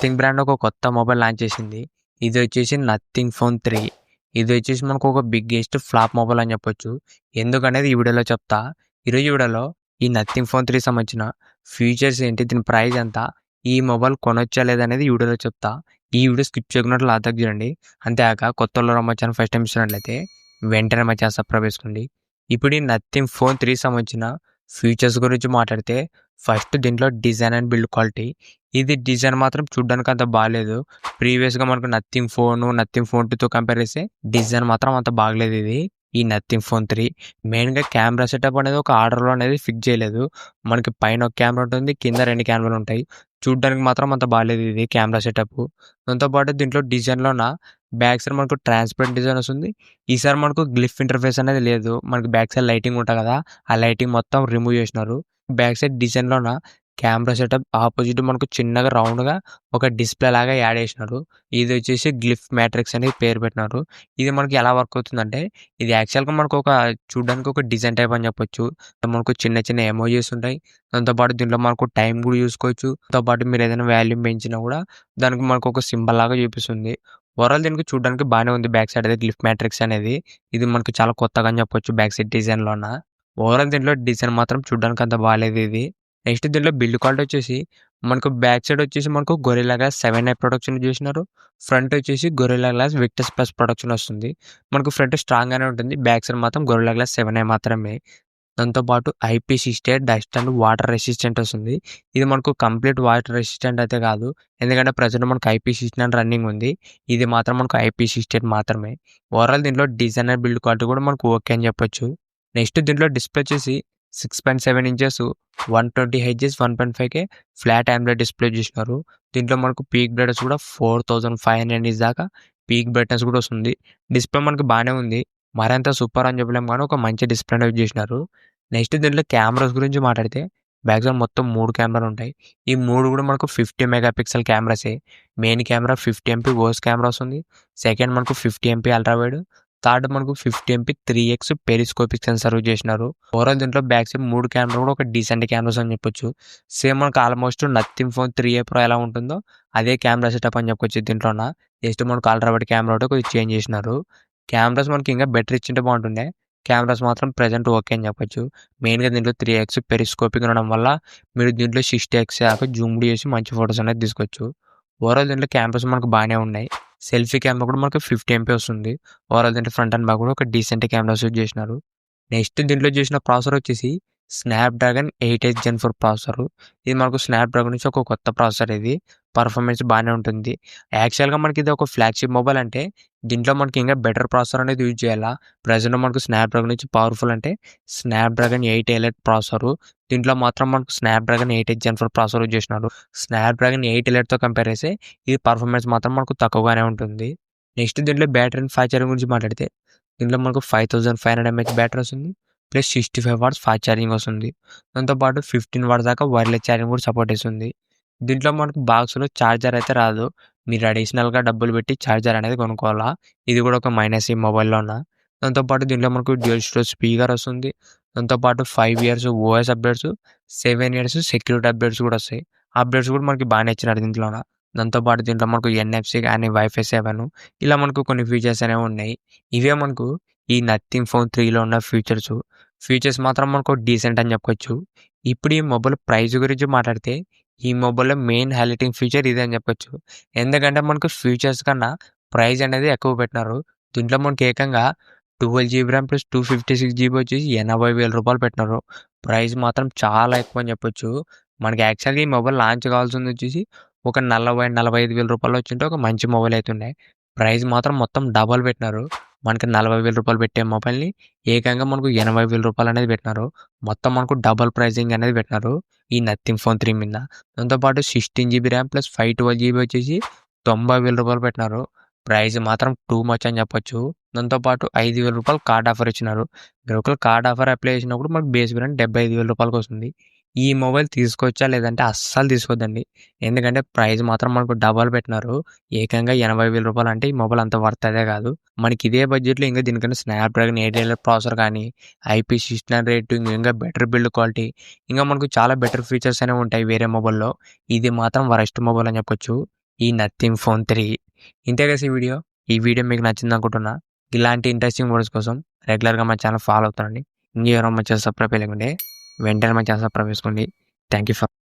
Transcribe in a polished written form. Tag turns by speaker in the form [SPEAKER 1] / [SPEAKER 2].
[SPEAKER 1] Nothing brand ఒక కొత్త mobile launch చేసింది. ఇది వచ్చేసి నథింగ్ ఫోన్ 3. ఇది వచ్చేసి మనకు ఒక బిగ్గెస్ట్ ఫ్లాప్ మొబైల్ అని చెప్పొచ్చు. ఎందుకనేది ఈ వీడియోలో చెప్తా. ఈరోజు వీడియోలో ఈ నథింగ్ ఫోన్ 3 సంబంధించిన ఫీచర్స్ ఏంటి, దీని ప్రైస్ ఎంత, ఈ మొబైల్ కొనొచ్చా లేదనేది ఈ వీడియోలో చెప్తా. ఈ వీడియో స్కిప్ చేయకున్నట్లు లాగా చూడండి. అంతేకాక కొత్త వాళ్ళు మా ఛానల్ ఫస్ట్ టైం ఇస్తున్నట్లయితే వెంటనే మా ఛానల్ సబ్స్క్రైబ్ చేసుకోండి. ఇప్పుడు ఈ నథింగ్ ఫోన్ 3 సంబంధించిన ఫీచర్స్ గురించి మాట్లాడితే ఫస్ట్ దీంట్లో డిజైన్ అండ్ బిల్డ్ క్వాలిటీ. ఇది డిజైన్ మాత్రం చూడడానికి అంత బాగాలేదు. ప్రీవియస్గా మనకు నథింగ్ ఫోన్ 2తో కంపేర్ చేస్తే డిజైన్ మాత్రం అంత బాగలేదు. ఇది ఈ నథింగ్ ఫోన్ 3 మెయిన్గా కెమెరా సెటప్ అనేది ఒక ఆర్డర్లో అనేది ఫిక్స్ చేయలేదు. మనకి పైన ఒక కెమెరా ఉంటుంది, కింద 2 కెమెరాలు ఉంటాయి. చూడడానికి మాత్రం అంత బాగాలేదు ఇది కెమెరా సెటప్. దాంతోపాటు దీంట్లో డిజైన్లోన బ్యాక్ సైడ్ మనకు ట్రాన్స్పరెంట్ డిజైన్ వస్తుంది. ఈసారి మనకు గ్లిఫ్ ఇంటర్ఫేస్ అనేది లేదు. మనకి బ్యాక్ సైడ్ లైటింగ్ ఉంటుంది కదా, ఆ లైటింగ్ మొత్తం రిమూవ్ చేసినారు. బ్యాక్ సైడ్ డిజైన్లోన కెమెరా సెటప్ ఆపోజిట్ మనకు చిన్నగా రౌండ్గా ఒక డిస్ప్లే లాగా యాడ్ చేసినారు. ఇది వచ్చేసి గ్లిఫ్ మ్యాట్రిక్స్ అనేది పేరు పెట్టినారు. ఇది మనకి ఎలా వర్క్ అవుతుందంటే, ఇది యాక్చువల్గా మనకు ఒక చూడడానికి ఒక డిజైన్ టైప్ అని చెప్పొచ్చు. మనకు చిన్న చిన్న ఎమోజీస్ ఉంటాయి. దాంతోపాటు దీంట్లో మనకు టైం కూడా చూసుకోవచ్చు. దాంతోపాటు మీరు ఏదైనా వాల్యూమ్ పెంచినా కూడా దానికి మనకు ఒక సింబల్ లాగా చూపిస్తుంది. ఓవరాల్ దీనికి చూడడానికి బాగానే ఉంది. బ్యాక్ సైడ్ అయితే గ్లిఫ్ మ్యాట్రిక్స్ అనేది ఇది మనకు చాలా కొత్తగా అని చెప్పొచ్చు బ్యాక్ సైడ్ డిజైన్లోన. ఓవరాల్ దీంట్లో డిజైన్ మాత్రం చూడడానికి అంత బాగాలేదు ఇది. నెక్స్ట్ దీంట్లో బిల్డ్ క్వాలిటీ వచ్చేసి మనకు బ్యాక్ సైడ్ వచ్చేసి మనకు గొరిల్లా గ్లాస్ 7i ప్రొడక్షన్ చేసినారు. ఫ్రంట్ వచ్చేసి Gorilla Glass Victus plus production వస్తుంది. మనకు ఫ్రంట్ స్ట్రాంగ్గానే ఉంటుంది. బ్యాక్ సైడ్ మాత్రం గొరిల్లా గ్లాస్ 7i మాత్రమే. దాంతోపాటు IP68 dust and water resistant వస్తుంది. ఇది మనకు కంప్లీట్ వాటర్ రెసిస్టెంట్ అయితే కాదు, ఎందుకంటే ప్రజెంట్ మనకు IP69 రన్నింగ్ ఉంది. ఇది మాత్రం మనకు IP68 మాత్రమే. ఓవరాల్ దీంట్లో డిజైన్ అండ్ బిల్డ్ క్వాలిటీ కూడా మనకు ఓకే అని చెప్పొచ్చు. నెక్స్ట్ దీంట్లో డిస్ప్లే వచ్చేసి 6.7 inches 120Hz 1.5K flat AMOLED display చేసినారు. దీంట్లో మనకు పీక్ బ్రైట్నెస్ కూడా 4500 nits దాకా పీక్ బ్రైట్నెస్ కూడా వస్తుంది. డిస్ప్లే మనకు బాగానే ఉంది, మరింత సూపర్ అని చెప్పలేము కానీ ఒక మంచి డిస్ప్లే యూజ్ చేసినారు. నెక్స్ట్ దీంట్లో కెమెరాస్ గురించి మాట్లాడితే బ్యాక్ సైడ్ మొత్తం 3 కెమెరాలు ఉంటాయి. ఈ 3 కూడా మనకు 50 మెగాపిక్సెల్ కెమెరాసే. Main camera 50 MP OS camera వస్తుంది. సెకండ్ మనకు 50 MP అల్ట్రా వైడ్. థర్డ్ మనకు 50 MP 3x periscopic censor use చేసినారు. ఓవరాల్ దీంట్లో బ్యాక్ సైడ్ 3 కెమెరా కూడా ఒక డీసెంట్ కెమెరాస్ అని చెప్పొచ్చు. సేమ్ మనకు almost nothing phone 3a Pro ఎలా ఉంటుందో అదే కెమెరా సెటప్ అని చెప్పొచ్చు. దీంట్లోన జస్ట్ మనకు అల్ట్రా వైడ్ కెమెరా ఒకటి కొద్దిగా చేంజ్ చేసినారు. కెమెరాస్ మనకి ఇంకా బెటర్ ఇచ్చింటే బాగుంటుండే. కెమెరాస్ మాత్రం ప్రజెంట్ ఓకే అని చెప్పొచ్చు. మెయిన్గా దీంట్లో 3x పెరిస్కోపిక్ ఉండడం వల్ల మీరు దీంట్లో 60x దాకా జూమ్ చేసి మంచి ఫొటోస్ అనేది తీసుకోవచ్చు. ఓవరాల్ దీంట్లో కెమెరాస్ మనకు బాగానే ఉన్నాయి. సెల్ఫీ కెమెరా కూడా మనకు 50 MP వస్తుంది. ఓవరాల్ దీంట్లో ఫ్రంట్ అండ్ బ్యాక్ కూడా ఒక డీసెంట్ కెమెరాస్ యూజ్ చేసినారు. నెక్స్ట్ దీంట్లో చేసిన ప్రాసెసర్ వచ్చేసి స్నాప్డ్రాగన్ 8H Gen 4 ప్రాసెసర్. ఇది మనకు స్నాప్డ్రాగన్ నుంచి ఒక కొత్త ప్రాసెసర్. ఇది పర్ఫార్మెన్స్ బాగానే ఉంటుంది. యాక్చువల్గా మనకి ఇది ఒక ఫ్లాగ్షిప్ మొబైల్ అంటే దీంట్లో మనకి ఇంకా బెటర్ ప్రాసెసర్ అనేది యూజ్ చేయాలా. ప్రజెంట్ మనకు స్నాప్డ్రాగన్ నుంచి పవర్ఫుల్ అంటే స్నాప్డ్రాగన్ 8 Elite ప్రాసెసర్. దీంట్లో మాత్రం మనకు Snapdragon 8H Gen 4 processor use చేసినారు. స్నాప్డ్రాగన్ 8 Eliteతో కంపేర్ చేస్తే ఇది పర్ఫార్మెన్స్ మాత్రం మనకు తక్కువగానే ఉంటుంది. నెక్స్ట్ దీంట్లో బ్యాటరీ ఫీచర్ గురించి మాట్లాడితే దీంట్లో మనకు 5500 mAh బ్యాటరీ వస్తుంది. ప్లస్ 65 watts ఫాస్ట్ ఛార్జింగ్ వస్తుంది. దాంతోపాటు 15 watts దాకా వైర్లెస్ ఛార్జింగ్ కూడా సపోర్ట్ చేస్తుంది. దీంట్లో మనకు బాక్స్లో ఛార్జర్ అయితే రాదు. మీరు అడిషనల్గా డబ్బులు పెట్టి ఛార్జర్ అనేది కొనుక్కోవాలా. ఇది కూడా ఒక మైనస్ ఈ మొబైల్లోన. దాంతోపాటు దీంట్లో మనకు డ్యూయల్ స్టోరేజ్ స్పీకర్ వస్తుంది. దాంతోపాటు 5 years OS updates, 7 years security updates కూడా వస్తాయి. అప్డేట్స్ కూడా మనకి బాగానే ఇచ్చినారు దీంట్లోన. దాంతోపాటు దీంట్లో మనకు NFC కానీ Wi-Fi 7 ఇలా మనకు కొన్ని ఫీచర్స్ అనేవి ఉన్నాయి. ఇవే మనకు ఈ నథింగ్ ఫోన్ 3లో ఉన్న ఫీచర్స్ మాత్రం మనకు డీసెంట్ అని చెప్పొచ్చు. ఇప్పుడు ఈ మొబైల్ ప్రైస్ గురించి మాట్లాడితే ఈ మొబైల్లో మెయిన్ హైలైటింగ్ ఫీచర్ ఇదే అని చెప్పొచ్చు. ఎందుకంటే మనకు ఫీచర్స్ కన్నా ప్రైస్ అనేది ఎక్కువ పెట్టినారు. దీంట్లో మనకి ఏకంగా 12GB RAM ప్లస్ 256GB వచ్చేసి 80,000 రూపాయలు పెట్టినారు. ప్రైస్ మాత్రం చాలా ఎక్కువ అని చెప్పొచ్చు. మనకి యాక్చువల్గా ఈ మొబైల్ లాంచ్ కావాల్సింది వచ్చేసి ఒక 40,000-45,000 రూపాయలు వచ్చింటే ఒక మంచి మొబైల్ అవుతుండే. ప్రైస్ మాత్రం మొత్తం డబల్ పెట్టినారు. మనకి 40,000 రూపాయలు పెట్టే మొబైల్ని ఏకంగా మనకు 80,000 రూపాయలు అనేది పెట్టినారు. మొత్తం మనకు డబల్ ప్రైజింగ్ అనేది పెట్టినారు ఈ నథింగ్ ఫోన్ 3 మీద. దాంతోపాటు 16GB RAM ప్లస్ 512GB వచ్చేసి 90,000 రూపాయలు పెట్టినారు. ప్రైస్ మాత్రం టూ మచ్ అని చెప్పొచ్చు. దాంతోపాటు 5,000 రూపాయలు కార్డ్ ఆఫర్ ఇచ్చినారు. మీరు ఒకవేళ కార్డ్ ఆఫర్ అప్లై చేసినప్పుడు మనకు బేస్ వేరియంట్ 75,000 రూపాయలకి వస్తుంది. ఈ మొబైల్ తీసుకోవచ్చా లేదంటే అస్సలు తీసుకోవద్దండి. ఎందుకంటే ప్రైస్ మాత్రం మనకు డబల్ పెట్టినారు. ఏకంగా 80,000 రూపాయలు అంటే ఈ మొబైల్ అంత వర్త్ అదే కాదు. మనకి ఇదే బడ్జెట్లో ఇంకా దీనికన్నా స్నాప్డ్రాగన్ 8 Elite ప్రాసెసర్ కానీ IP69 రేటింగ్ ఇంకా బెటర్ బిల్డ్ క్వాలిటీ ఇంకా మనకు చాలా బెటర్ ఫీచర్స్ అనేవి ఉంటాయి వేరే మొబైల్లో. ఇది మాత్రం వరస్ట్ మొబైల్ అని చెప్పొచ్చు. ఈ నథింగ్ ఫోన్ 3. ఇంతే కదా ఈ వీడియో మీకు నచ్చింది అనుకుంటున్నా. ఇలాంటి ఇంట్రెస్టింగ్ వీడియోస్ కోసం రెగ్యులర్గా మా ఛానల్ ఫాలో అవుతానండి. ఇంకెవరో మా ఛానల్ సబ్స్క్రైబ్ చేయలేకుంటే వెంటనే మా ఛానల్ సబ్స్క్రైబ్ చేసుకోండి. Thank you for